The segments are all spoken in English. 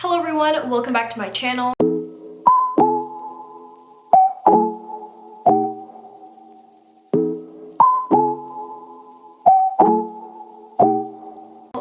Hello everyone, welcome back to my channel.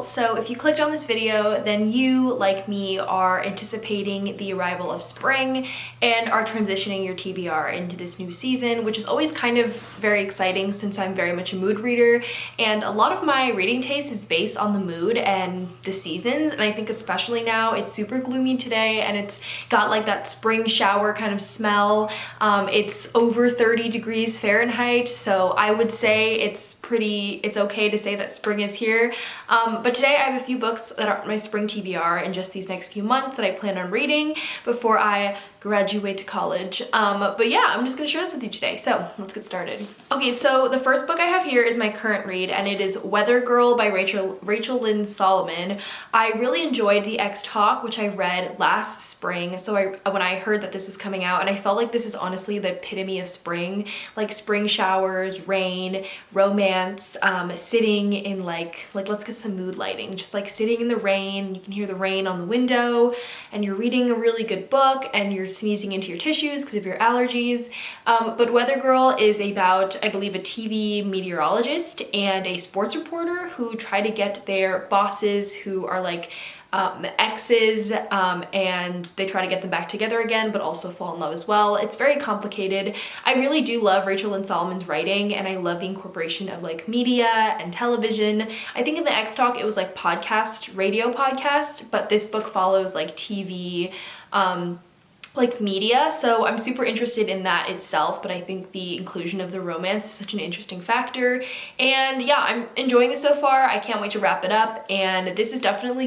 So if you clicked on this video, then you, like me, are anticipating the arrival of spring and are transitioning your TBR into this new season, which is always kind of very exciting since I'm very much a mood reader, and a lot of my reading taste is based on the mood and the seasons, and I think especially now it's super gloomy today and it's got like that spring shower kind of smell. It's over 30 degrees Fahrenheit, so I would say it's okay to say that spring is here. But today I have a few books that are my spring TBR in just these next few months that I plan on reading before I graduate to college. But yeah, I'm just gonna share this with you today, so let's get started. Okay, so the first book I have here is my current read, and it is Weather Girl by Rachel Lynn Solomon. I really enjoyed The X Talk, which I read last spring, so when I heard that this was coming out, and I felt like this is honestly the epitome of spring, like spring showers, rain, romance, sitting in like let's get some mood lighting, just like sitting in the rain, you can hear the rain on the window, and you're reading a really good book, and you're sneezing into your tissues because of your allergies. But Weather Girl is about, I believe, a TV meteorologist and a sports reporter who try to get their bosses, who are like exes, and they try to get them back together again, but also fall in love as well. It's very complicated. I really do love Rachel Lynn Solomon's writing, and I love the incorporation of like media and television. I think in the X Talk it was like radio podcast, but this book follows like TV, like media, so I'm super interested in that itself, but I think the inclusion of the romance is such an interesting factor, and yeah, I'm enjoying this so far. I can't wait to wrap it up, and this is definitely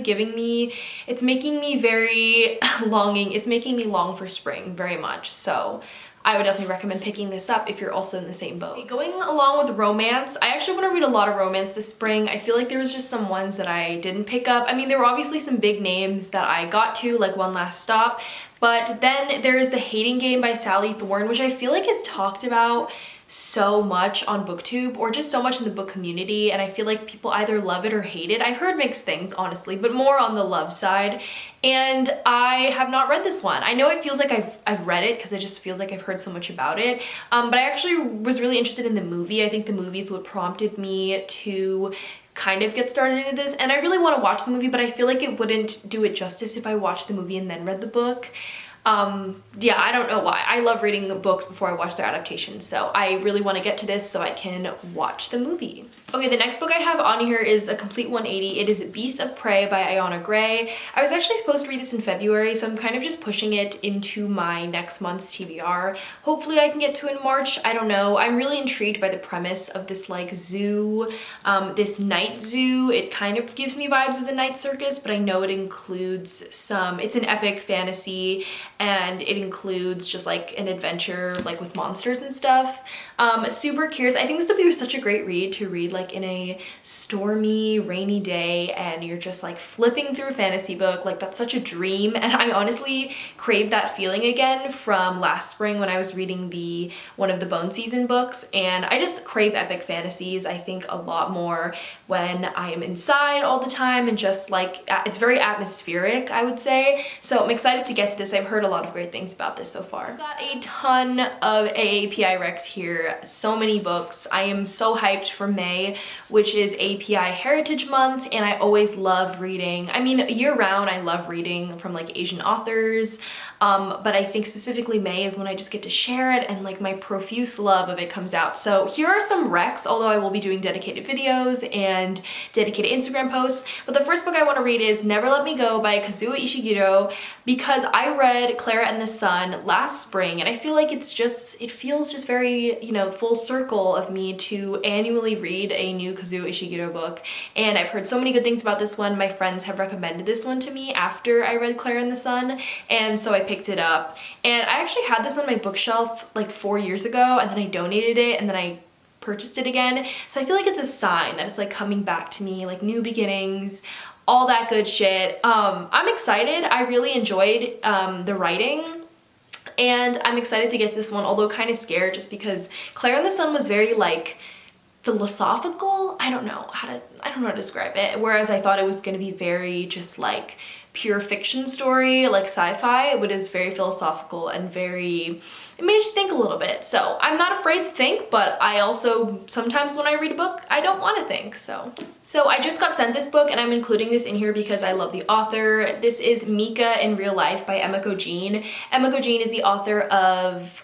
it's making me very it's making me long for spring very much, so I would definitely recommend picking this up if you're also in the same boat. Okay, going along with romance, I actually want to read a lot of romance this spring. I feel like there was just some ones that I didn't pick up. I mean, there were obviously some big names that I got to, like One Last Stop, but then there is The Hating Game by Sally Thorne, which I feel like is talked about so much on booktube or just so much in the book community, and I feel like people either love it or hate it. I've heard mixed things, honestly, but more on the love side, and I have not read this one. I know it feels like I've read it because it just feels like I've heard so much about it, but I actually was really interested in the movie. I think the movie is what prompted me to kind of get started into this, and I really want to watch the movie, but I feel like it wouldn't do it justice if I watched the movie and then read the book. Yeah, I don't know why. I love reading books before I watch their adaptations, so I really want to get to this so I can watch the movie. Okay, the next book I have on here is a complete 180. It is Beasts of Prey by Ayana Gray. I was actually supposed to read this in February, so I'm kind of just pushing it into my next month's TBR. Hopefully I can get to it in March. I don't know. I'm really intrigued by the premise of this like zoo, this night zoo. It kind of gives me vibes of the Night Circus, but I know it includes it's an epic fantasy, and it includes just like an adventure like with monsters and stuff. Super curious. I think this would be such a great read to read like in a stormy, rainy day, and you're just like flipping through a fantasy book. Like that's such a dream, and I honestly crave that feeling again from last spring when I was reading one of the Bone Season books, and I just crave epic fantasies, I think, a lot more when I am inside all the time, and just like it's very atmospheric, I would say. So I'm excited to get to this. I've heard a lot of great things about this so far. I've got a ton of AAPI recs here, so many books. I am so hyped for May, which is API Heritage Month, and I always love reading. I mean, year round I love reading from like Asian authors, but I think specifically May is when I just get to share it, and like my profuse love of it comes out. So here are some recs, although I will be doing dedicated videos and dedicated Instagram posts. But the first book I want to read is Never Let Me Go by Kazuo Ishiguro, because I read Clara and the Sun last spring, and I feel like it feels just very, you know, full circle of me to annually read a new Kazuo Ishiguro book, and I've heard so many good things about this one. My friends have recommended this one to me after I read Clara and the Sun, and so I picked it up, and I actually had this on my bookshelf like 4 years ago, and then I donated it, and then I purchased it again, so I feel like it's a sign that it's like coming back to me, like new beginnings, all that good shit. I'm excited. I really enjoyed the writing, and I'm excited to get to this one, although kind of scared just because Clara and the Sun was very like philosophical. I don't know how to describe it, whereas I thought it was going to be very just like pure fiction story, like sci-fi, but is very philosophical and very, it made you think a little bit. So I'm not afraid to think, but I also, sometimes when I read a book, I don't want to think, so. So I just got sent this book and I'm including this in here because I love the author. This is Mika in Real Life by emiko Jean. Emiko Jean is the author of,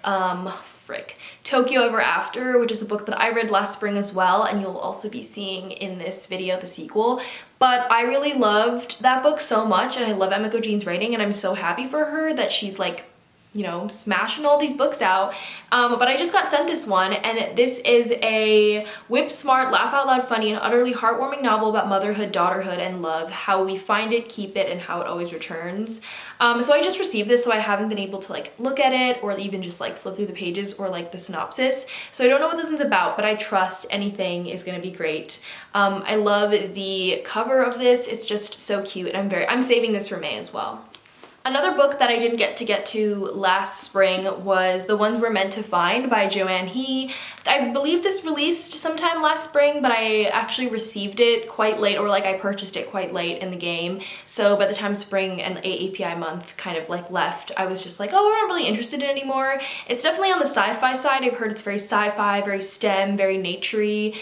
Tokyo Ever After, which is a book that I read last spring as well, and you'll also be seeing in this video the sequel. But I really loved that book so much, and I love Emiko Jean's writing, and I'm so happy for her that she's like, you know, smashing all these books out. But I just got sent this one, and this is a whip smart, laugh out loud funny, and utterly heartwarming novel about motherhood, daughterhood, and love, how we find it, keep it, and how it always returns. So I just received this, so I haven't been able to like look at it or even just like flip through the pages or like the synopsis. So I don't know what this one's about, but I trust anything is gonna be great. I love the cover of this. It's just so cute, and I'm saving this for May as well. Another book that I didn't get to last spring was The Ones We're Meant to Find by Joan. I believe this released sometime last spring, but I actually received it quite late, or like I purchased it quite late in the game. So by the time spring and AAPI month kind of like left, I was just like, oh, I'm not really interested in it anymore. It's definitely on the sci-fi side. I've heard it's very sci-fi, very STEM, very naturey.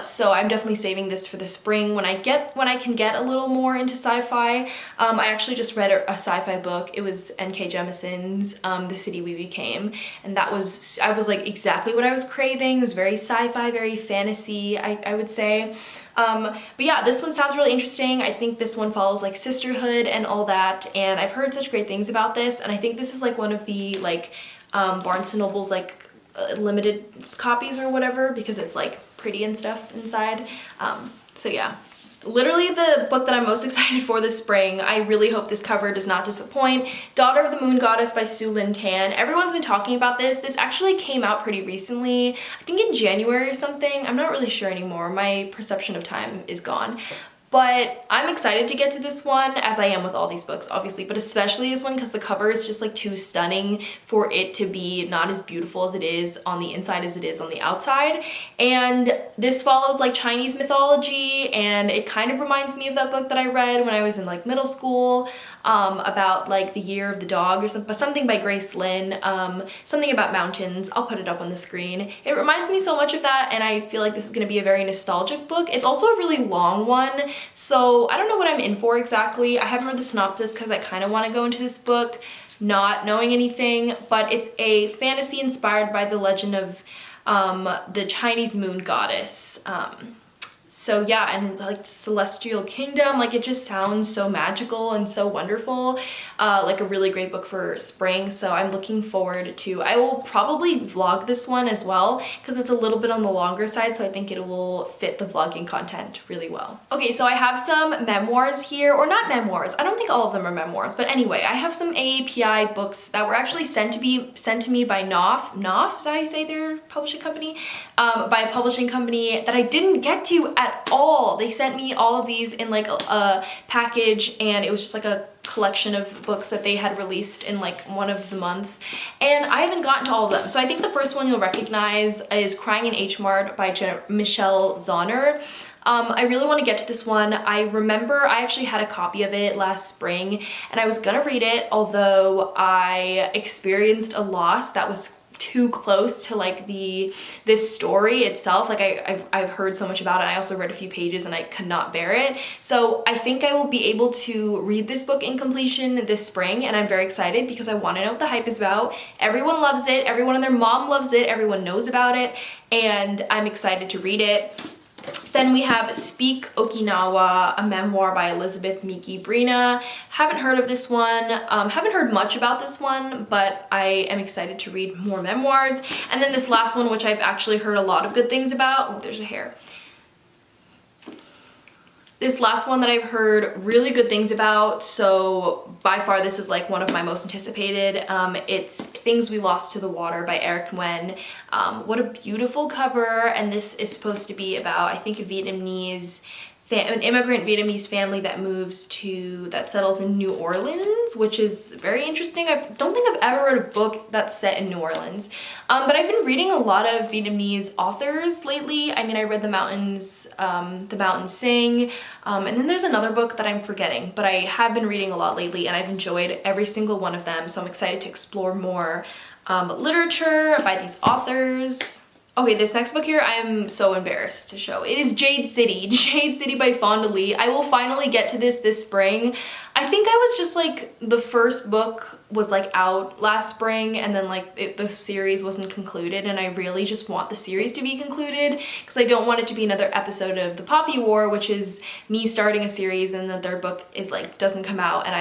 So I'm definitely saving this for the spring when I can get a little more into sci-fi. I actually just read a sci-fi book. It was N.K. Jemison's The City We Became, and I was like exactly what I was craving. It was very sci-fi, very fantasy, I would say. But yeah, this one sounds really interesting. I think this one follows like sisterhood and all that, and I've heard such great things about this, and I think this is like one of the like Barnes & Noble's like limited copies or whatever, because it's like pretty and stuff inside. So yeah. Literally the book that I'm most excited for this spring. I really hope this cover does not disappoint. Daughter of the Moon Goddess by Su Lin Tan. Everyone's been talking about this. This actually came out pretty recently. I think in January or something. I'm not really sure anymore. My perception of time is gone. But I'm excited to get to this one, as I am with all these books, obviously, but especially this one because the cover is just like too stunning for it to be not as beautiful as it is on the inside as it is on the outside. And this follows like Chinese mythology, and it kind of reminds me of that book that I read when I was in like middle school, about like the year of the dog or something by Grace Lynn, something about mountains. I'll put it up on the screen. It reminds me so much of that, and I feel like this is going to be a very nostalgic book. It's also a really long one, so I don't know what I'm in for exactly. I haven't read the synopsis because I kind of want to go into this book not knowing anything, but it's a fantasy inspired by the legend of the Chinese moon goddess. So yeah, and like celestial kingdom, like it just sounds so magical and so wonderful. Like a really great book for spring, so I'm looking forward to, I will probably vlog this one as well because it's a little bit on the longer side, so I think it will fit the vlogging content really well. Okay, so I have some memoirs here, or not memoirs, I don't think all of them are memoirs, but anyway, I have some AAPI books that were actually sent to me by Knopf, is that how you say their publishing company? By a publishing company that I didn't get to at all. They sent me all of these in like a package, and it was just like a collection of books that they had released in like one of the months, and I haven't gotten to all of them. So I think the first one you'll recognize is Crying in Hmart by Michelle Zauner. I really want to get to this one. I remember I actually had a copy of it last spring and I was gonna read it, although I experienced a loss that was too close to like this story itself. Like I've heard so much about it. I also read a few pages and I could not bear it. So I think I will be able to read this book in completion this spring, and I'm very excited because I want to know what the hype is about. Everyone loves it. Everyone and their mom loves it. Everyone knows about it, and I'm excited to read it. Then we have Speak Okinawa, a memoir by Elizabeth Miki Brina. Haven't heard of this one, haven't heard much about this one, but I am excited to read more memoirs. And then this last one, which I've actually heard a lot of good things about. Oh, there's a hair. This last one that I've heard really good things about, so by far this is like one of my most anticipated. It's Things We Lost to the Water by Eric Nguyen. What a beautiful cover, and this is supposed to be about, I think, a Vietnamese an immigrant Vietnamese family that settles in New Orleans, which is very interesting. I don't think I've ever read a book that's set in New Orleans, but I've been reading a lot of Vietnamese authors lately. I mean, I read The Mountains Sing, and then there's another book that I'm forgetting, but I have been reading a lot lately and I've enjoyed every single one of them, so I'm excited to explore more literature by these authors. Okay, this next book here, I'm so embarrassed to show. It is Jade City. Jade City by Fonda. I will finally get to this spring. I think I was just like, the first book was like out last spring and then like the series wasn't concluded, and I really just want the series to be concluded because I don't want it to be another episode of the Poppy War, which is me starting a series and the third book is like, doesn't come out, and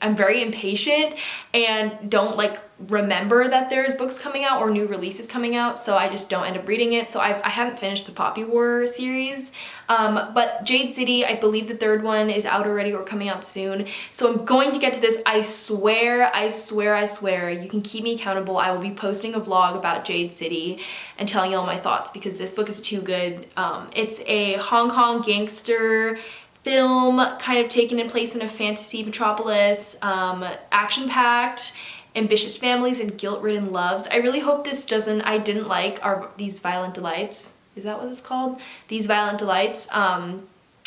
I'm very impatient and don't like remember that there's books coming out or new releases coming out, so I just don't end up reading it. So I haven't finished the Poppy War series, but Jade City, I believe the third one is out already or coming out soon, so I'm going to get to this. I swear, you can keep me accountable. I will be posting a vlog about Jade City and telling you all my thoughts because this book is too good. It's a Hong Kong gangster film kind of taken in place in a fantasy metropolis, action-packed, ambitious families and guilt-ridden loves. I really hope this doesn't, I didn't like these violent delights. Is that what it's called? These Violent Delights.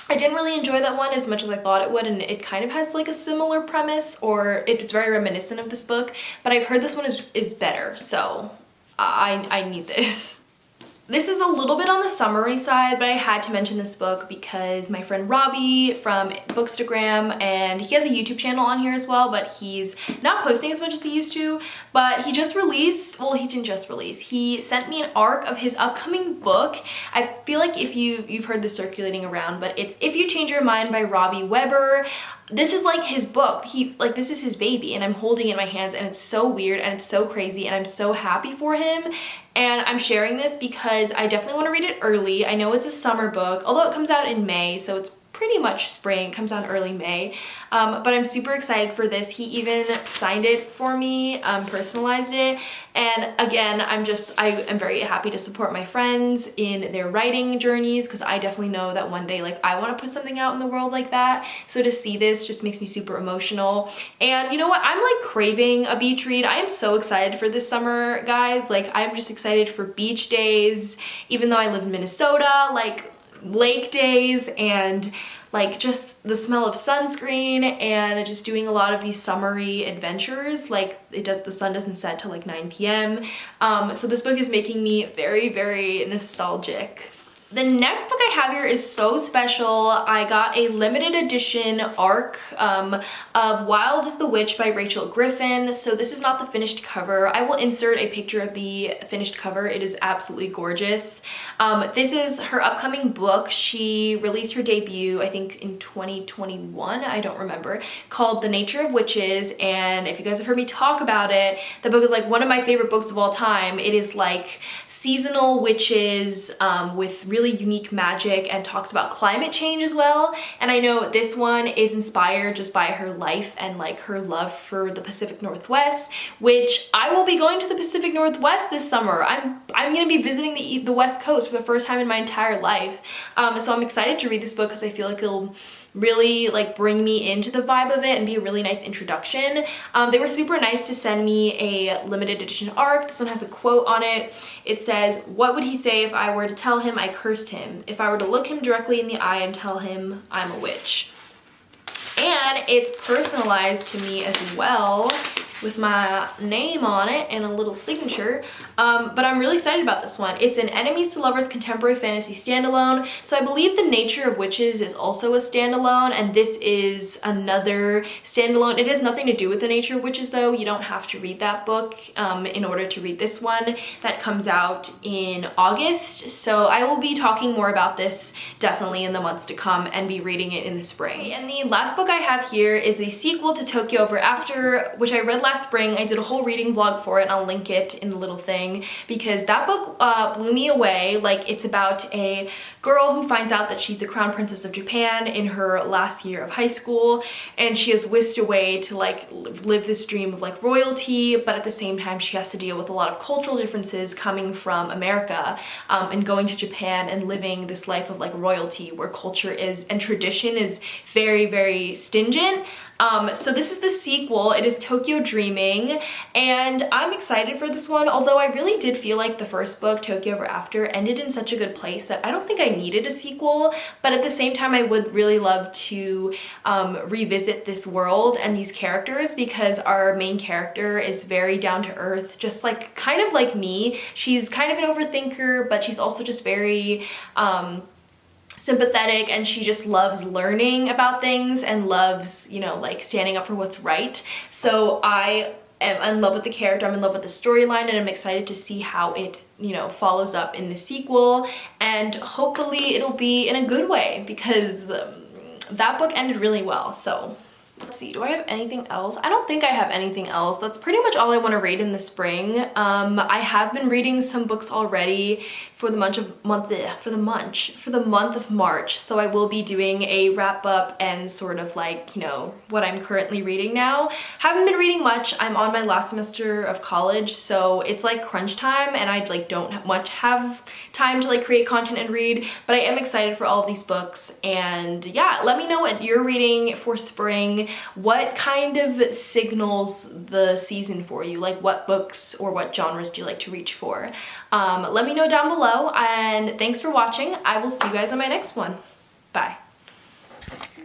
I didn't really enjoy that one as much as I thought it would, and it kind of has like a similar premise, or it's very reminiscent of this book, but I've heard this one is better, so I need this. This is a little bit on the summery side, but I had to mention this book because my friend Robby from Bookstagram, and he has a YouTube channel on here as well, but he's not posting as much as he used to, but he just released, well, he didn't just release, he sent me an arc of his upcoming book. I feel like if you've heard this circulating around, but it's If You Change Your Mind by Robbie Weber. This is like his book. This is his baby, and I'm holding it in my hands, and it's so weird and it's so crazy, and I'm so happy for him. And I'm sharing this because I definitely want to read it early. I know it's a summer book, although it comes out in May, so it's pretty much spring. It comes out in early May. But I'm super excited for this. He even signed it for me, personalized it. And again, I am very happy to support my friends in their writing journeys because I definitely know that one day, like, I want to put something out in the world like that. So to see this just makes me super emotional. And you know what? I'm like craving a beach read. I am so excited for this summer, guys. Like, I'm just excited for beach days, even though I live in Minnesota, like lake days, and like just the smell of sunscreen and just doing a lot of these summery adventures. Like the sun doesn't set till like 9 p.m. So this book is making me very, very nostalgic. The next book I have here is so special. I got a limited edition arc of Wild as the Witch by Rachel Griffin. So this is not the finished cover. I will insert a picture of the finished cover. It is absolutely gorgeous. This is her upcoming book. She released her debut, I think in 2021, I don't remember, called The Nature of Witches. And if you guys have heard me talk about it, the book is like one of my favorite books of all time. It is like seasonal witches with really unique magic and talks about climate change as well. And I know this one is inspired just by her life and like her love for the Pacific Northwest, which I will be going to the Pacific Northwest this summer. I'm gonna be visiting the West Coast for the first time in my entire life. So I'm excited to read this book because I feel like it'll really like bring me into the vibe of it and be a really nice introduction. They were super nice to send me a limited edition arc. This one has a quote on it. It says, "What would he say if I were to tell him I cursed him? If I were to look him directly in the eye and tell him I'm a witch?" And it's personalized to me as well with my name on it and a little signature, but I'm really excited about this one. It's an enemies to lovers contemporary fantasy standalone, so I believe The Nature of Witches is also a standalone, and this is another standalone. It has nothing to do with The Nature of Witches though. You don't have to read that book in order to read this one. That comes out in August, so I will be talking more about this definitely in the months to come and be reading it in the spring. And the last book I have here is the sequel to Tokyo Ever After, which I read last spring. I did a whole reading vlog for it, and I'll link it in the little thing, because that book blew me away. Like, it's about a girl who finds out that she's the crown princess of Japan in her last year of high school, and she is whisked away to like live this dream of like royalty, but at the same time she has to deal with a lot of cultural differences coming from America, and going to Japan and living this life of like royalty where culture is and tradition is very, very stingent. So this is the sequel. It is Tokyo Dreaming, and I'm excited for this one, although I really did feel like the first book, Tokyo Ever After, ended in such a good place that I don't think I needed a sequel, but at the same time I would really love to revisit this world and these characters, because our main character is very down to earth, just like kind of like me. She's kind of an overthinker, but she's also just very sympathetic, and she just loves learning about things and loves, you know, like standing up for what's right. So I am in love with the character, I'm in love with the storyline, and I'm excited to see how it, you know, follows up in the sequel, and hopefully it'll be in a good way, because that book ended really well. So let's see, do I have anything else? I don't think I have anything else. That's pretty much all I want to read in the spring. I have been reading some books already for the month of March, so I will be doing a wrap up and sort of like, you know, what I'm currently reading now. Haven't been reading much. I'm on my last semester of college, so it's like crunch time, and I like don't have time to like create content and read, but I am excited for all of these books. And yeah, let me know what you're reading for spring. What kind of signals the season for you? Like, what books or what genres do you like to reach for? Let me know down below, and thanks for watching. I will see you guys on my next one. Bye.